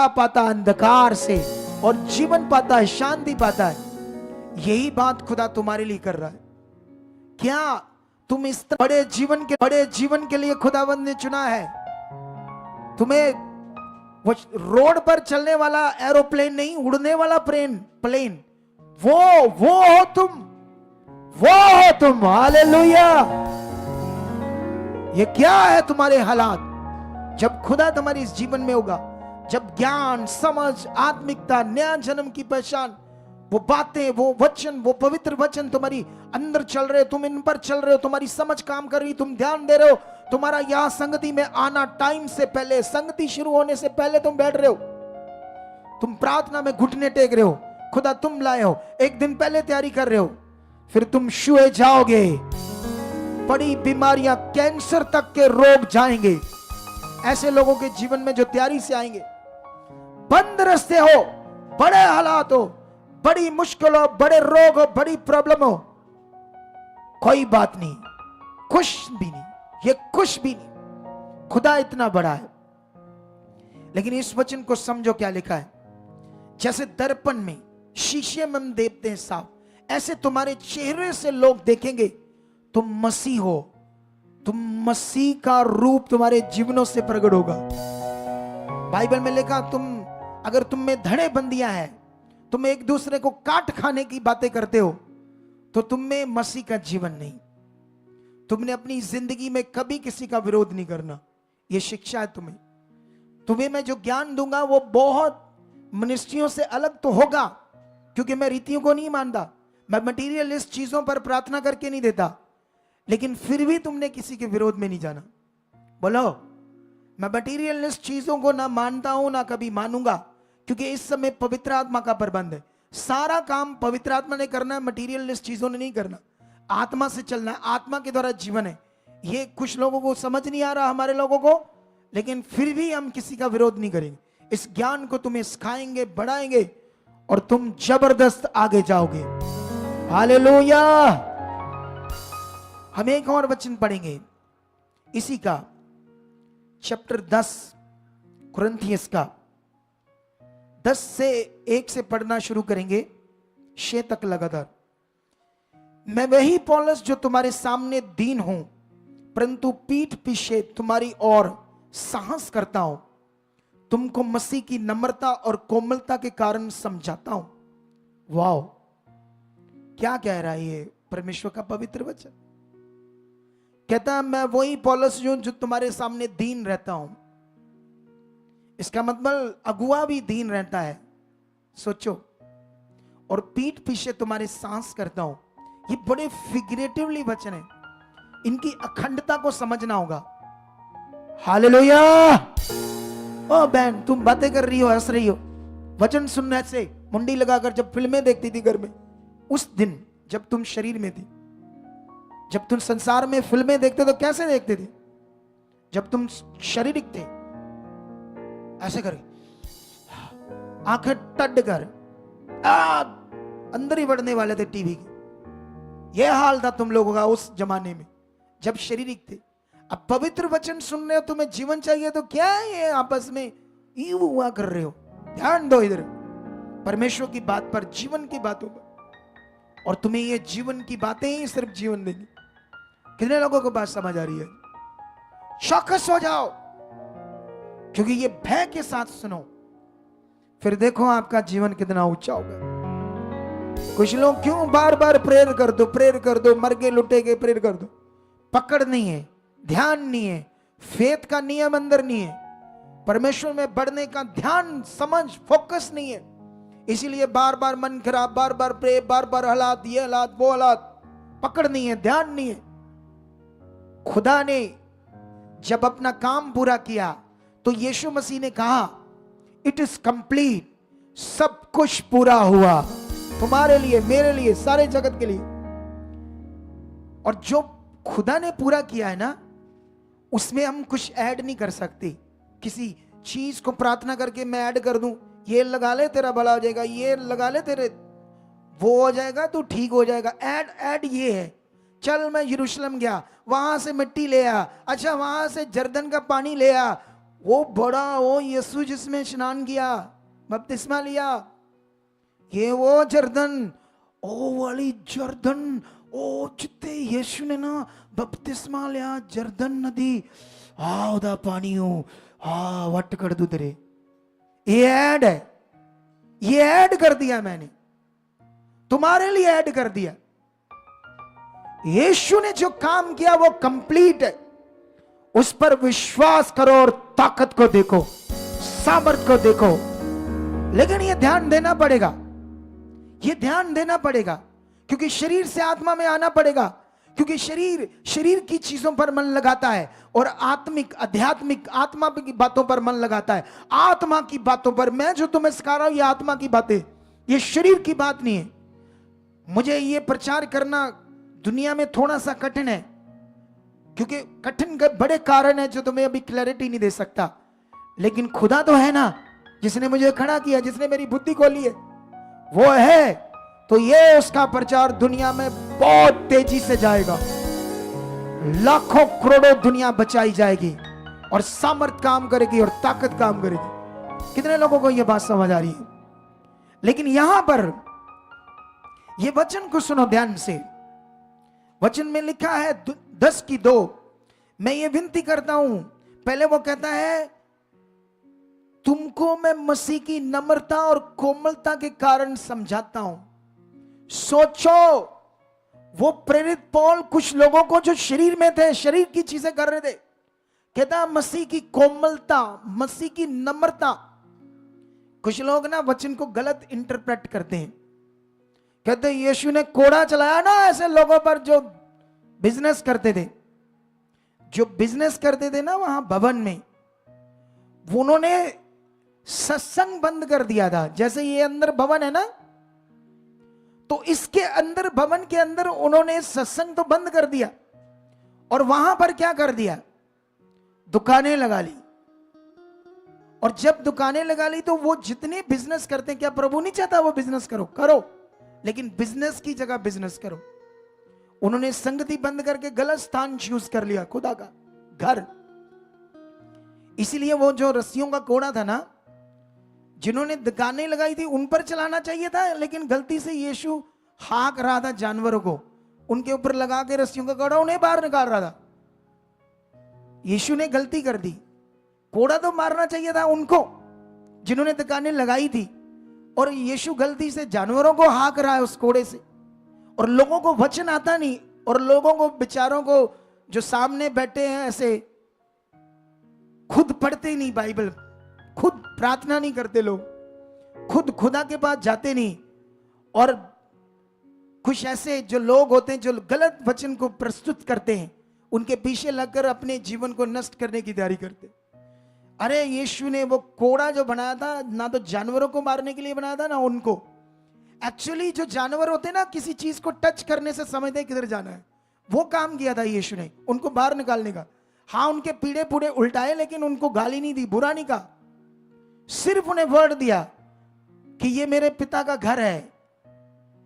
पाता अंधकार से और जीवन पाता है, शांति पाता है। यही बात खुदा तुम्हारे लिए कर रहा है। क्या तुम इस बड़े जीवन के लिए खुदावंद ने चुना है? तुम्हें वो रोड पर चलने वाला एरोप्लेन नहीं, उड़ने वाला प्लेन वो हो तुम। हालेलुया। ये क्या है तुम्हारे हालात? जब खुदा तुम्हारे इस जीवन में होगा, जब ज्ञान, समझ, आत्मिकता, नया जन्म की पहचान, वो बातें, वो वचन, वो पवित्र वचन तुम्हारी अंदर चल रहे, तुम इन पर चल रहे हो, तुम्हारी समझ काम कर रही, तुम ध्यान दे रहे हो, तुम्हारा यहां संगति में आना टाइम से पहले, संगति शुरू होने से पहले तुम बैठ रहे हो, तुम प्रार्थना में घुटने टेक रहे हो, खुदा तुम लाए हो, एक दिन पहले तैयारी कर रहे हो, फिर तुम छुए जाओगे। बड़ी बीमारियां, कैंसर तक के रोग जाएंगे ऐसे लोगों के जीवन में जो तैयारी से आएंगे। बंद रास्ते हो, बड़े हालात हो, बड़ी मुश्किल हो, बड़े रोग हो, बड़ी प्रॉब्लम हो, कोई बात नहीं, कुछ भी नहीं, ये कुछ भी नहीं, खुदा इतना बड़ा है। लेकिन इस वचन को समझो क्या लिखा है। जैसे दर्पण में, शीशे में हम देखते हैं साफ, ऐसे तुम्हारे चेहरे से लोग देखेंगे तुम मसीह हो, तुम मसीह का रूप तुम्हारे जीवनों से प्रकट होगा। बाइबल में लिखा, अगर तुम में धड़े बंदियां हैं, तुम एक दूसरे को काट खाने की बातें करते हो, तो तुम में मसीह का जीवन नहीं। तुमने अपनी जिंदगी में कभी किसी का विरोध नहीं करना। यह शिक्षा है तुम्हें मैं जो ज्ञान दूंगा वो बहुत मिनिस्ट्रियों से अलग तो होगा, क्योंकि मैं रीतियों को नहीं मानता, मैं मटीरियलिस्ट चीजों पर प्रार्थना करके नहीं देता, लेकिन फिर भी तुमने किसी के विरोध में नहीं जाना। बोलो, मैं मटीरियलिस्ट चीजों को ना मानता हूं ना कभी मानूंगा, क्योंकि इस समय पवित्र आत्मा का प्रबंध है। सारा काम पवित्र आत्मा ने करना है, मटीरियलिस्ट चीजों ने नहीं करना। आत्मा से चलना है, आत्मा के द्वारा जीवन है। ये कुछ लोगों को समझ नहीं आ रहा, हमारे लोगों को, लेकिन फिर भी हम किसी का विरोध नहीं करेंगे। इस ज्ञान को तुम्हें सिखाएंगे, बढ़ाएंगे और तुम जबरदस्त आगे जाओगे। हालेलुया। हम एक और वचन पढ़ेंगे इसी का, चैप्टर 10 कुरिन्थियस का 10 से 1 से पढ़ना शुरू करेंगे, 6 तक लगातार। मैं वही पौलुस जो तुम्हारे सामने दीन हूं, परंतु पीठ पीछे तुम्हारी ओर साहस करता हूं, तुमको मसीह की नम्रता और कोमलता के कारण समझाता हूं। वाओ, क्या कह रहा है ये परमेश्वर का पवित्र वचन। कहता है, मैं वही पौलुस हूं जो तुम्हारे सामने दीन रहता हूं। इसका मतलब अगुआ भी दीन रहता है, सोचो। और पीठ पीछे तुम्हारे सांस करता हूं। ये बड़े फिगरेटिवली वचन है, इनकी अखंडता को समझना होगा। हालेलुया। ओ बहन, तुम बातें कर रही हो, हंस रही हो, वचन सुनने से मुंडी लगाकर जब फिल्में देखती थी घर में, उस दिन जब तुम शरीर में थी, जब तुम संसार में फिल्में देखते तो कैसे देखते थे? जब तुम शारीरिक थे, ऐसे कर, आंखें टड कर, अंदर ही बढ़ने वाले थे टीवी के। यह हाल था तुम लोगों का उस जमाने में जब शारीरिक थे। अब पवित्र वचन सुन रहे हो, तुम्हें जीवन चाहिए, तो क्या है ये आपस में यूं हुआ कर रहे हो? ध्यान दो इधर, परमेश्वर की बात पर, जीवन की बातों पर। और तुम्हें ये जीवन की बातें ही सिर्फ जीवन देंगी। कितने लोगों को बात समझ आ रही है? चौकस हो जाओ, क्योंकि ये भय के साथ सुनो, फिर देखो आपका जीवन कितना ऊंचा होगा। कुछ लोग क्यों बार बार प्रेयर कर दो, मर गए लुटे गए, प्रेयर कर दो। पकड़ नहीं है, ध्यान नहीं है, फेथ का नियम अंदर नहीं है, परमेश्वर में बढ़ने का ध्यान, समझ, फोकस नहीं है। इसीलिए बार बार मन खराब, बार बार प्रे, बार बार हालात, ये हालात, वो हालात, पकड़ नहीं है, ध्यान नहीं है। खुदा ने जब अपना काम पूरा किया तो यीशु मसीह ने कहा, इट इज कंप्लीट, सब कुछ पूरा हुआ, तुम्हारे लिए, मेरे लिए, सारे जगत के लिए। और जो खुदा ने पूरा किया है ना, उसमें हम कुछ ऐड नहीं कर सकते। किसी चीज को प्रार्थना करके मैं ऐड कर दूं, ये लगा ले तेरा भला हो जाएगा, ये लगा ले तेरे वो हो जाएगा, तो ठीक हो जाएगा। ऐड ये है, चल मैं यरूशलेम गया, वहां से मिट्टी ले आ, अच्छा वहां से जर्दन का पानी ले आ, वो बड़ा वो यीशु जिसमें स्नान किया, बपतिस्मा लिया, ये वो जर्दन, ओ वाली जर्दन, ओ जिते यीशु ने ना बपतिस्मा लिया जर्दन नदी, ओदा पानी हो वट कर दू तेरे। ये ऐड है, ये ऐड कर दिया मैंने, तुम्हारे लिए ऐड कर दिया। यीशु ने जो काम किया वो कंप्लीट है, उस पर विश्वास करो और ताकत को देखो, सामर्थ को देखो। लेकिन ये ध्यान देना पड़ेगा, ये ध्यान देना पड़ेगा, क्योंकि शरीर से आत्मा में आना पड़ेगा, क्योंकि शरीर की चीजों पर मन लगाता है और आत्मिक आध्यात्मिक आत्मा की बातों पर मन लगाता है। आत्मा की बातों पर, मैं जो तुम्हें सिखा रहा हूं ये आत्मा की बातें, ये शरीर की बात नहीं है। मुझे ये प्रचार करना दुनिया में थोड़ा सा कठिन है, क्योंकि कठिन के बड़े कारण है जो तुम्हें अभी क्लैरिटी नहीं दे सकता। लेकिन खुदा तो है ना जिसने मुझे खड़ा किया, जिसने मेरी बुद्धि खोली है, वो है तो ये उसका प्रचार दुनिया में बहुत तेजी से जाएगा। लाखों करोड़ों दुनिया बचाई जाएगी और सामर्थ काम करेगी और ताकत काम करेगी। कितने लोगों को यह बात समझ आ रही है? लेकिन यहां पर यह वचन को सुनो ध्यान से। वचन में लिखा है 10:2, मैं ये विनती करता हूं। पहले वो कहता है तुमको मैं मसीह की नम्रता और कोमलता के कारण समझाता हूं। सोचो, वो प्रेरित पौल कुछ लोगों को जो शरीर में थे, शरीर की चीजें कर रहे थे, कहता मसीह की कोमलता, मसीह की नम्रता। कुछ लोग ना वचन को गलत इंटरप्रेट करते हैं, कहते यीशु ने कोड़ा चलाया ना ऐसे लोगों पर जो बिजनेस करते थे, जो बिजनेस करते थे ना वहां भवन में, उन्होंने सत्संग बंद कर दिया था। जैसे ये अंदर भवन है ना, तो इसके अंदर भवन के अंदर उन्होंने सत्संग तो बंद कर दिया और वहां पर क्या कर दिया, दुकानें लगा ली। और जब दुकानें लगा ली तो वो जितने बिजनेस करते हैं, क्या प्रभु नहीं चाहता वो बिजनेस करो, लेकिन बिजनेस की जगह बिजनेस करो। उन्होंने संगति बंद करके गलत स्थान चूज कर लिया, खुदा का घर। इसीलिए वो जो रस्सियों का कोड़ा था ना, जिन्होंने दुकानें लगाई थी उन पर चलाना चाहिए था, लेकिन गलती से यीशु हाँक रहा था जानवरों को, उनके ऊपर लगा के रस्सियों का कोड़ा उन्हें बाहर निकाल रहा था। यीशु ने गलती कर दी। कोड़ा तो मारना चाहिए था उनको जिन्होंने दुकानें लगाई थी, और यीशु गलती से जानवरों को हाँक रहा है उस कोड़े से। और लोगों को वचन आता नहीं, और लोगों को बेचारों को जो सामने बैठे हैं ऐसे खुद पढ़ते नहीं बाइबल, खुद प्रार्थना नहीं करते, लोग खुद खुदा के पास जाते नहीं, और कुछ ऐसे जो लोग होते हैं जो गलत वचन को प्रस्तुत करते हैं, उनके पीछे लगकर अपने जीवन को नष्ट करने की तैयारी करते। अरे यीशु ने वो कोड़ा जो बनाया था ना तो जानवरों को मारने के लिए बनाया था ना उनको। एक्चुअली जो जानवर होते हैं ना, किसी चीज को टच करने से समझते हैं किधर जाना है, वो काम किया था यीशु ने, उनको बाहर निकालने का। हाँ, उनके पीड़े पूड़े उल्टाए, लेकिन उनको गाली नहीं दी, बुरा नहीं कहा, सिर्फ उन्हें वर्ड दिया कि ये मेरे पिता का घर है,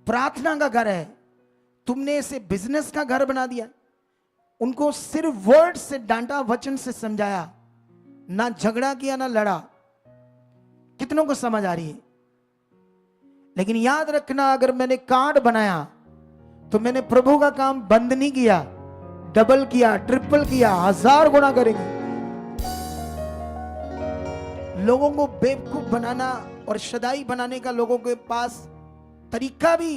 प्रार्थना का घर है, तुमने इसे बिजनेस का घर बना दिया। उनको सिर्फ वर्ड से डांटा, वचन से समझाया, ना झगड़ा किया ना लड़ा। कितनों को समझ आ रही है? लेकिन याद रखना, अगर मैंने कार्ड बनाया तो मैंने प्रभु का काम बंद नहीं किया, डबल किया, ट्रिपल किया, 1000 गुना करेंगे। लोगों को बेवकूफ बनाना और शदाई बनाने का लोगों के पास तरीका भी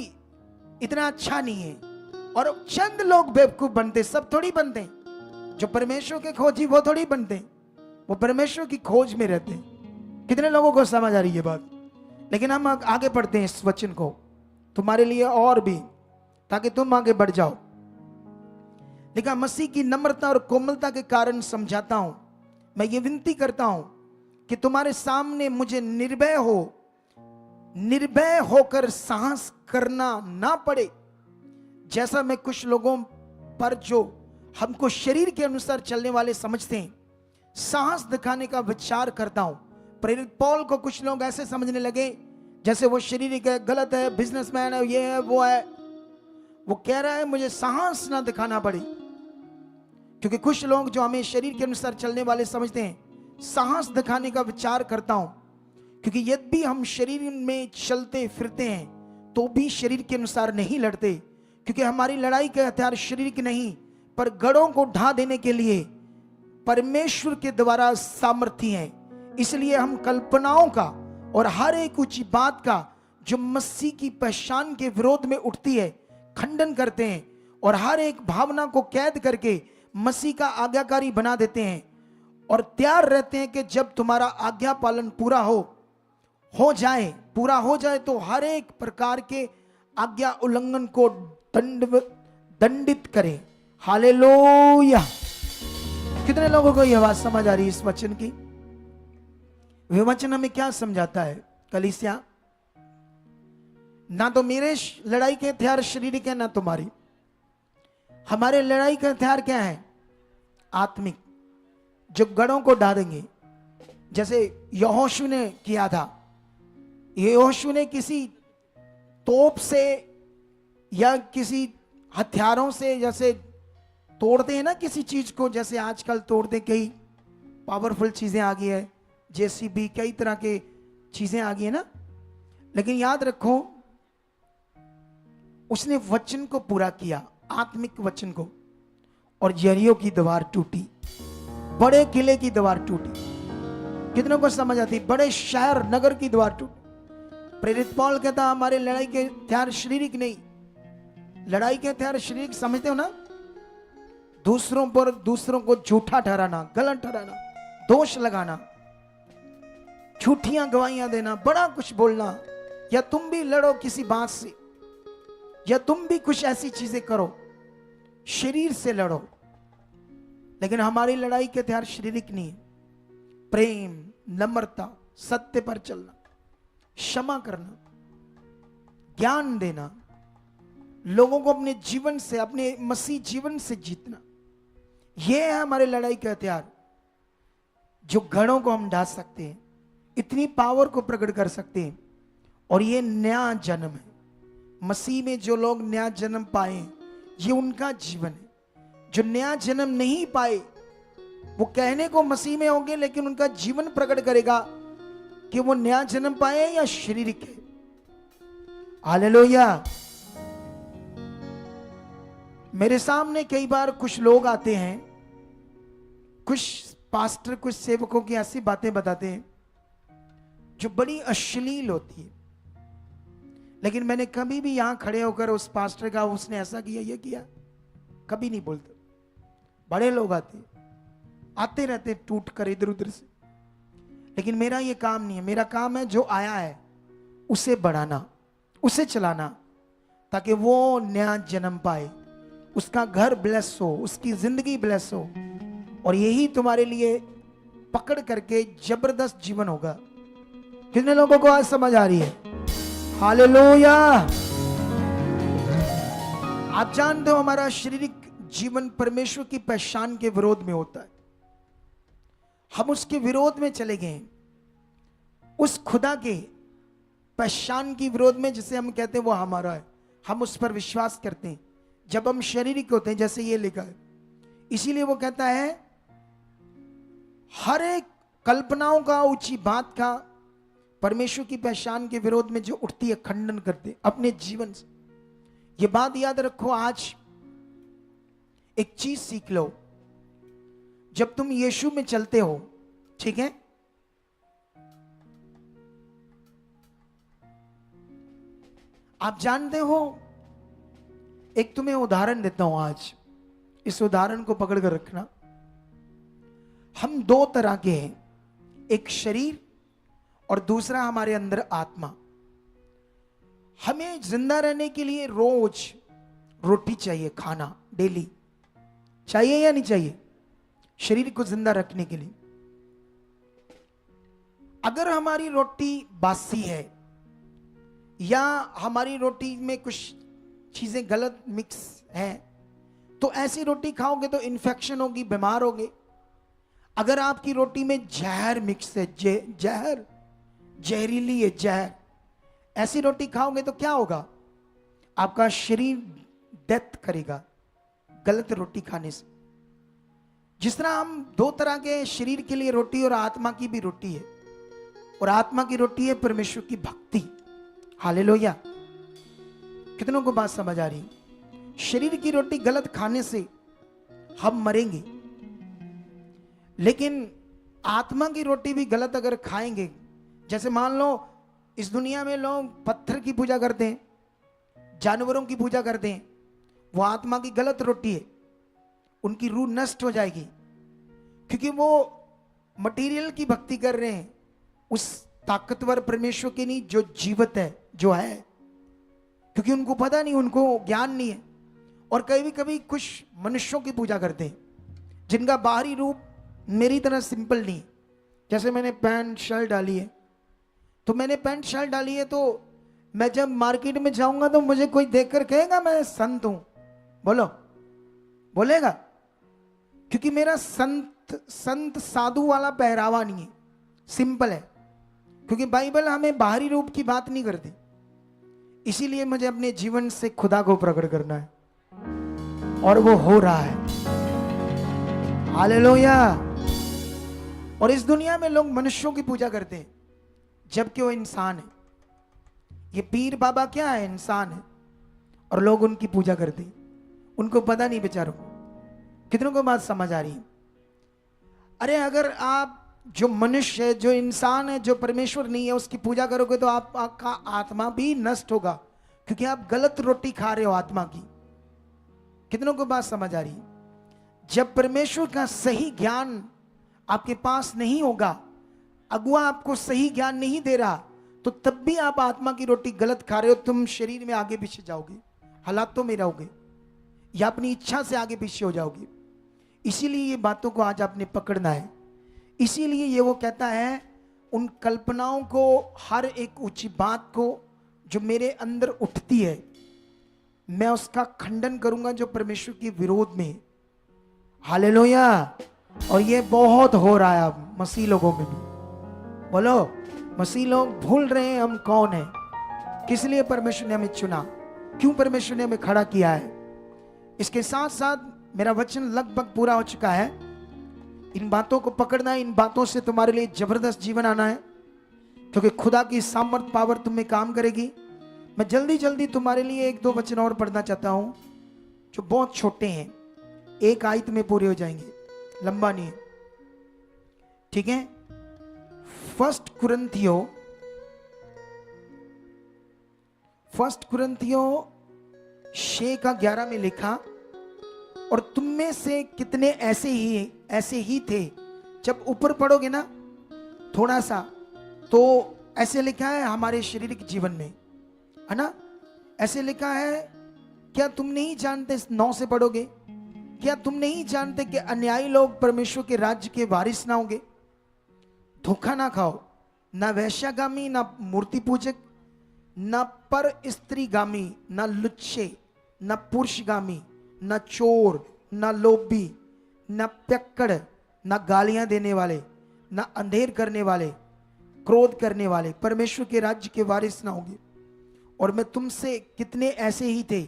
इतना अच्छा नहीं है, और चंद लोग बेवकूफ बनते, सब थोड़ी बनते। जो परमेश्वर के खोजी वो थोड़ी बनते, वो परमेश्वर की खोज में रहते। कितने लोगों को समझ आ रही है बात? लेकिन हम आगे पढ़ते हैं इस वचन को तुम्हारे लिए और भी, ताकि तुम आगे बढ़ जाओ। लिखा, मसीह की नम्रता और कोमलता के कारण समझाता हूं, मैं ये विनती करता हूं कि तुम्हारे सामने मुझे निर्भय होकर साहस करना ना पड़े, जैसा मैं कुछ लोगों पर जो हमको शरीर के अनुसार चलने वाले समझते हैं साहस दिखाने का विचार करता हूं। प्रेरित पौल को कुछ लोग ऐसे समझने लगे जैसे वो शरीरिक है, गलत है, बिजनेसमैन है, ये है, वो है। वो कह रहा है मुझे साहस ना दिखाना पड़े, क्योंकि कुछ लोग जो हमें शरीर के अनुसार चलने वाले समझते हैं, साहस दिखाने का विचार करता हूं, क्योंकि यदि हम शरीर में चलते फिरते हैं तो भी शरीर के अनुसार नहीं लड़ते, क्योंकि हमारी लड़ाई के हथियार शरीर के नहीं पर गढ़ों को ढा देने के लिए परमेश्वर के द्वारा सामर्थ्य है। इसलिए हम कल्पनाओं का और हर एक ऊंची बात का जो मसीह की पहचान के विरोध में उठती है खंडन करते हैं, और हर एक भावना को कैद करके मसीह का आज्ञाकारी बना देते हैं, और तैयार रहते हैं कि जब तुम्हारा आज्ञा पालन पूरा हो जाए तो हर एक प्रकार के आज्ञा उल्लंघन को दंडित करें। हालेलुया। कितने लोगों को यह बात समझ आ रही है इस वचन की? वह वचन हमें क्या समझाता है कलीसिया? ना तो मेरे लड़ाई के हथियार शारीरिक है ना तुम्हारी। हमारे लड़ाई के हथियार क्या है? आत्मिक, जो गढ़ों को डालेंगे, जैसे यहोशू ने किया था। यहोशू ने किसी तोप से या किसी हथियारों से, जैसे तोड़ते हैं ना किसी चीज को, जैसे आजकल तोड़ते, कई पावरफुल चीजें आ गई है, जेसीबी, कई तरह के चीजें आ गई है ना। लेकिन याद रखो, उसने वचन को पूरा किया, आत्मिक वचन को, और यरीहो की दीवार टूटी, बड़े किले की दीवार टूटी। कितनों को समझ आती? बड़े शहर नगर की दीवार टूटी। प्रेरित पौल कहता हमारे लड़ाई के हथियार शारीरिक नहीं। लड़ाई के हथियार शारीरिक समझते हो ना? दूसरों को झूठा ठहराना, गलत ठहराना, दोष लगाना, झूठियां गवाहियां देना, बड़ा कुछ बोलना, या तुम भी लड़ो किसी बात से, या तुम भी कुछ ऐसी चीजें करो, शरीर से लड़ो। लेकिन हमारी लड़ाई के हथियार शारीरिक नहीं है। प्रेम, नम्रता, सत्य पर चलना, क्षमा करना, ज्ञान देना, लोगों को अपने जीवन से, अपने मसीह जीवन से जीतना, यह है हमारे लड़ाई के हथियार, जो गढ़ों को हम ढा सकते हैं, इतनी पावर को प्रकट कर सकते हैं। और ये नया जन्म है। मसीह में जो लोग नया जन्म पाए, ये उनका जीवन है। जो नया जन्म नहीं पाए, वो कहने को मसीह में होंगे, लेकिन उनका जीवन प्रकट करेगा कि वो नया जन्म पाए या शारीरिक है। हालेलुया। मेरे सामने कई बार कुछ लोग आते हैं, कुछ पास्टर, कुछ सेवकों की ऐसी बातें बताते हैं जो बड़ी अश्लील होती है, लेकिन मैंने कभी भी यहां खड़े होकर उस पास्टर का उसने ऐसा किया, ये किया, कभी नहीं बोलते। बड़े लोग आते रहते टूट कर इधर उधर से, लेकिन मेरा ये काम नहीं है। मेरा काम है जो आया है उसे बढ़ाना, उसे चलाना, ताकि वो नया जन्म पाए, उसका घर ब्लेस हो, उसकी जिंदगी ब्लेस हो, और यही तुम्हारे लिए पकड़ करके जबरदस्त जीवन होगा। कितने लोगों को आज समझ आ रही है? हालेलुया। आप जानते हो हमारा शारीरिक जीवन परमेश्वर की पहचान के विरोध में होता है। हम उसके विरोध में चले गए, उस खुदा के पहचान की विरोध में, जिसे हम कहते हैं वो हमारा है, हम उस पर विश्वास करते हैं जब हम शारीरिक होते हैं, जैसे ये लिखा है। इसीलिए वो कहता है हर एक कल्पनाओं का, ऊंची बात का, परमेश्वर की पहचान के विरोध में जो उठती है, खंडन करते अपने जीवन से। ये बात याद रखो। आज एक चीज सीख लो, जब तुम यीशु में चलते हो, ठीक है, आप जानते हो, एक तुम्हें उदाहरण देता हूं आज, इस उदाहरण को पकड़ कर रखना। हम दो तरह के हैं, एक शरीर और दूसरा हमारे अंदर आत्मा। हमें जिंदा रहने के लिए रोज रोटी चाहिए, खाना डेली चाहिए या नहीं चाहिए? शरीर को जिंदा रखने के लिए। अगर हमारी रोटी बासी है या हमारी रोटी में कुछ चीजें गलत मिक्स हैं, तो ऐसी रोटी खाओगे तो इन्फेक्शन होगी, बीमार होगे। अगर आपकी रोटी में जहर मिक्स है, जहर, जहरीली है जहर, ऐसी रोटी खाओगे तो क्या होगा? आपका शरीर डेथ करेगा गलत रोटी खाने से। जिस तरह हम दो तरह के शरीर के लिए रोटी और आत्मा की भी रोटी है, और आत्मा की रोटी है परमेश्वर की भक्ति। हालेलुया। कितनों को बात समझ आ रही? शरीर की रोटी गलत खाने से हम मरेंगे, लेकिन आत्मा की रोटी भी गलत अगर खाएंगे, जैसे मान लो इस दुनिया में लोग पत्थर की पूजा करते हैं, जानवरों की पूजा करते हैं, वो आत्मा की गलत रोटी है, उनकी रूह नष्ट हो जाएगी, क्योंकि वो मटेरियल की भक्ति कर रहे हैं, उस ताकतवर परमेश्वर के नहीं जो जीवित है, जो है, क्योंकि उनको पता नहीं, उनको ज्ञान नहीं है। और कभी कभी कुछ मनुष्यों की पूजा करते हैं जिनका बाहरी रूप मेरी तरह सिंपल नहीं। जैसे मैंने पैंट शर्ट डाली है, तो मैंने पैंट शर्ट डाली है, तो मैं जब मार्केट में जाऊंगा तो मुझे कोई देखकर कहेगा मैं संत हूं? बोलो, बोलेगा? क्योंकि मेरा संत साधु वाला पहरावा नहीं है, सिंपल है। क्योंकि बाइबल हमें बाहरी रूप की बात नहीं करती, इसीलिए मुझे अपने जीवन से खुदा को प्रकट करना है, और वो हो रहा है। हालेलुया। और इस दुनिया में लोग मनुष्यों की पूजा करते हैं, जबकि वो इंसान है। ये पीर बाबा क्या है? इंसान है, और लोग उनकी पूजा करते हैं, उनको पता नहीं बेचारों को। कितनों को बात समझ आ रही है? अरे अगर आप जो मनुष्य है, जो इंसान है, जो परमेश्वर नहीं है, उसकी पूजा करोगे तो आपका आत्मा भी नष्ट होगा, क्योंकि आप गलत रोटी खा रहे हो आत्मा की। कितनों को बात समझ आ रही है? जब परमेश्वर का सही ज्ञान आपके पास नहीं होगा, अगुआ आपको सही ज्ञान नहीं दे रहा, तो तब भी आप आत्मा की रोटी गलत खा रहे हो। तुम शरीर में आगे पीछे जाओगे, हालातों में रहोगे, या अपनी इच्छा से आगे पीछे हो जाओगे। इसीलिए ये बातों को आज आपने पकड़ना है। इसीलिए ये वो कहता है, उन कल्पनाओं को, हर एक ऊंची बात को जो मेरे अंदर उठती है, मैं उसका खंडन करूंगा जो परमेश्वर के विरोध में है। हालेलुया। और ये बहुत हो रहा है अब मसीह लोगों में भी। बोलो, मसीह लोग भूल रहे हैं हम कौन है, किस लिए परमेश्वर ने हमें चुना, क्यों परमेश्वर ने हमें खड़ा किया है। इसके साथ साथ मेरा वचन लगभग पूरा हो चुका है। इन बातों को पकड़ना है, इन बातों से तुम्हारे लिए जबरदस्त जीवन आना है, क्योंकि खुदा की सामर्थ पावर तुम में काम करेगी। मैं जल्दी जल्दी तुम्हारे लिए एक दो वचन और पढ़ना चाहता हूं, जो बहुत छोटे हैं, एक आयत में पूरे हो जाएंगे, लंबा नहीं है, ठीक है। फर्स्ट कुरिन्थियों 6:11 में लिखा, और तुम में से कितने ऐसे ही थे। जब ऊपर पढ़ोगे ना थोड़ा सा, तो ऐसे लिखा है हमारे शारीरिक जीवन में, है ना, ऐसे लिखा है, क्या तुम नहीं जानते, 9 से पढ़ोगे, क्या तुम नहीं जानते कि अन्यायी लोग परमेश्वर के राज्य के वारिस ना होंगे। धोखा ना खाओ, ना वैश्यागामी, ना मूर्ति पूजक, ना पर स्त्रीगामी, ना लुच्चे, ना पुरुषगामी, ना चोर, ना लोभी, ना पियक्कड़, ना गालियां देने वाले, ना अंधेर करने वाले, क्रोध करने वाले परमेश्वर के राज्य के वारिस ना होंगे। और मैं तुमसे कितने ऐसे ही थे,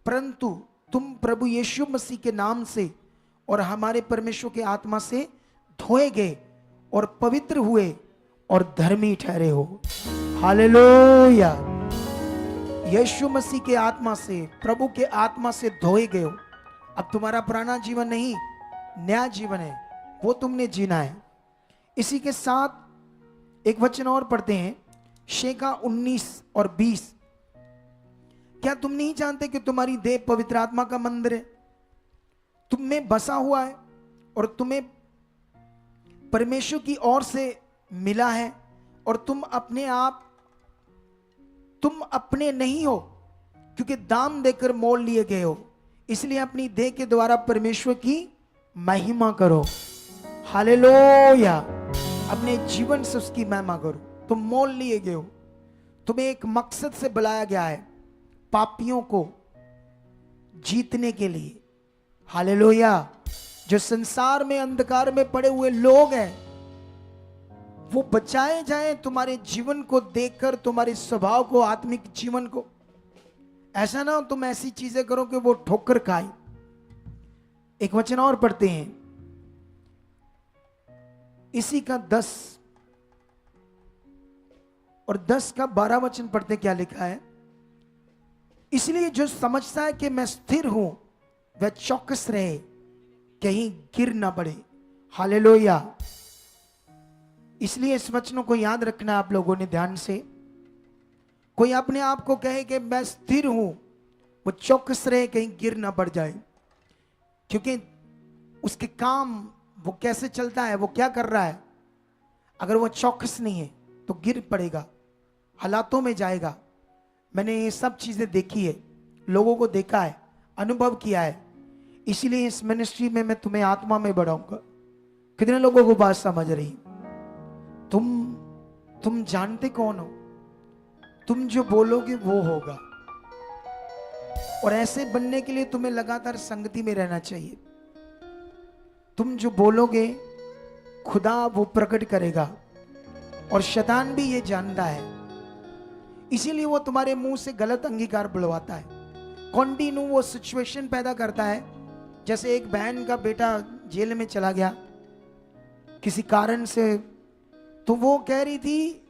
परंतु तुम प्रभु यीशु मसीह के नाम से और हमारे परमेश्वर के आत्मा से धोए गए और पवित्र हुए और धर्मी ठहरे हो। हालेलुया। यीशु मसीह के आत्मा से, प्रभु के आत्मा से धोए गए हो। अब तुम्हारा पुराना जीवन नहीं, नया जीवन है, वो तुमने जीना है। इसी के साथ एक वचन और पढ़ते हैं, 6:19 और 20। क्या तुम नहीं जानते कि तुम्हारी देह पवित्र आत्मा का मंदिर है, तुम में बसा हुआ है, और तुम्हें परमेश्वर की ओर से मिला है, और तुम अपने नहीं हो, क्योंकि दाम देकर मोल लिए गए हो। इसलिए अपनी देह के द्वारा परमेश्वर की महिमा करो। हालेलुया। अपने जीवन से उसकी महिमा करो। तुम मोल लिए गए हो, तुम्हें एक मकसद से बुलाया गया है, पापियों को जीतने के लिए। हालेलुया। जो संसार में अंधकार में पड़े हुए लोग हैं, वो बचाए जाएं तुम्हारे जीवन को देखकर, तुम्हारे स्वभाव को, आत्मिक जीवन को। ऐसा ना हो तुम ऐसी चीजें करो कि वो ठोकर खाए। एक वचन और पढ़ते हैं, इसी का 10 और 10 का 12 वचन पढ़ते क्या लिखा है? इसलिए जो समझता है कि मैं स्थिर हूं वह चौकस रहे, कहीं गिर ना पड़े। हालेलुया। इसलिए इस वचनों को याद रखना आप लोगों ने ध्यान से। कोई अपने आप को कहे कि मैं स्थिर हूं, वो चौकस रहे कहीं गिर ना पड़ जाए, क्योंकि उसके काम वो कैसे चलता है, वो क्या कर रहा है, अगर वो चौकस नहीं है तो गिर पड़ेगा, हालातों में जाएगा। मैंने ये सब चीजें देखी है, लोगों को देखा है, अनुभव किया है। इसीलिए इस मिनिस्ट्री में मैं तुम्हें आत्मा में बढ़ाऊंगा। कितने लोगों को बात समझ रही? तुम जानते कौन हो? तुम जो बोलोगे वो होगा, और ऐसे बनने के लिए तुम्हें लगातार संगति में रहना चाहिए। तुम जो बोलोगे खुदा वो प्रकट करेगा, और शैतान भी ये जानता है, इसीलिए वो तुम्हारे मुंह से गलत अंगीकार बुलवाता है। कॉन्टिन्यू वो सिचुएशन पैदा करता है। जैसे एक बहन का बेटा जेल में चला गया किसी कारण से, तो वो कह रही थी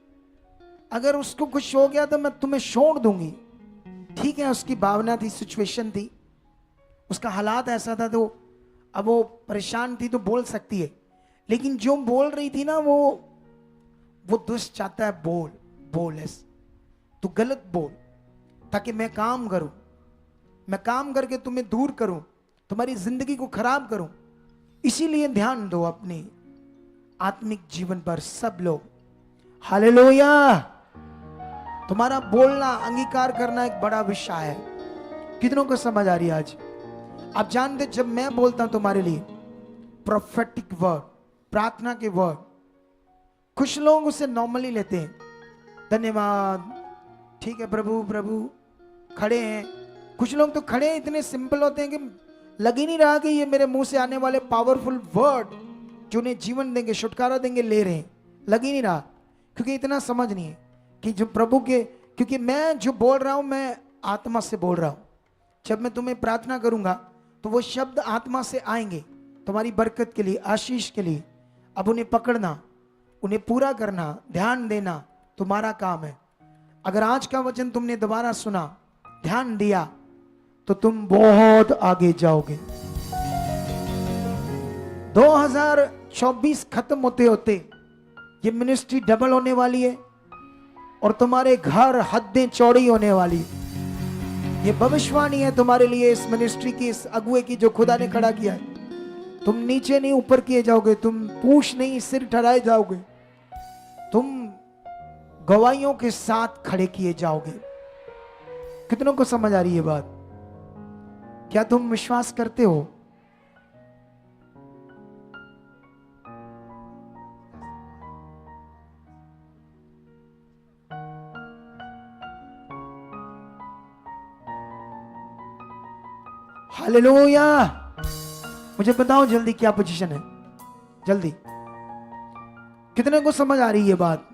अगर उसको कुछ हो गया तो मैं तुम्हें छोड़ दूंगी। ठीक है, उसकी भावना थी, सिचुएशन थी, उसका हालात ऐसा था, तो अब वो परेशान थी तो बोल सकती है। लेकिन जो बोल रही थी ना, वो दुष्ट चाहता है बोल ऐसे, तू गलत बोल ताकि मैं काम करूं, मैं काम करके तुम्हें दूर करूं, तुम्हारी जिंदगी को खराब करूं। इसीलिए ध्यान दो अपने आत्मिक जीवन पर सब लोग। हालेलुया। तुम्हारा बोलना, अंगीकार करना एक बड़ा विषय है। कितनों को समझ आ रही है आज? आप जानते, जब मैं बोलता हूं तुम्हारे लिए प्रोफेटिक वर्ड, प्रार्थना के वर्ड, कुछ लोग उसे नॉर्मली लेते हैं, धन्यवाद, ठीक है प्रभु प्रभु, खड़े हैं। कुछ लोग तो खड़े हैं, इतने सिंपल होते हैं कि लग ही नहीं रहा कि ये मेरे मुंह से आने वाले पावरफुल वर्ड जो उन्हें जीवन देंगे, छुटकारा देंगे, ले रहे हैं। लग ही नहीं रहा, क्योंकि इतना समझ नहीं है कि जो प्रभु के, क्योंकि मैं जो बोल रहा हूं मैं आत्मा से बोल रहा हूं। जब मैं तुम्हें प्रार्थना करूंगा तो वो शब्द आत्मा से आएंगे तुम्हारी बरकत के लिए, आशीष के लिए। अब उन्हें पकड़ना, उन्हें पूरा करना, ध्यान देना तुम्हारा काम है। अगर आज का वचन तुमने दोबारा सुना, ध्यान दिया, तो तुम बहुत आगे जाओगे। 2024 खत्म होते होते ये मिनिस्ट्री डबल होने वाली है, और तुम्हारे घर हदें चौड़ी होने वाली है। ये भविष्यवाणी है तुम्हारे लिए, इस मिनिस्ट्री की, इस अगुए की जो खुदा ने खड़ा किया है। तुम नीचे नहीं ऊपर किए जाओगे, तुम पूछ नहीं सिर ठहराए जाओगे, तुम गवाहियों के साथ खड़े किए जाओगे। कितनों को समझ आ रही है बात? क्या तुम विश्वास करते हो? हालेलुया। मुझे बताओ जल्दी क्या पोजीशन है, जल्दी। कितने को समझ आ रही है बात?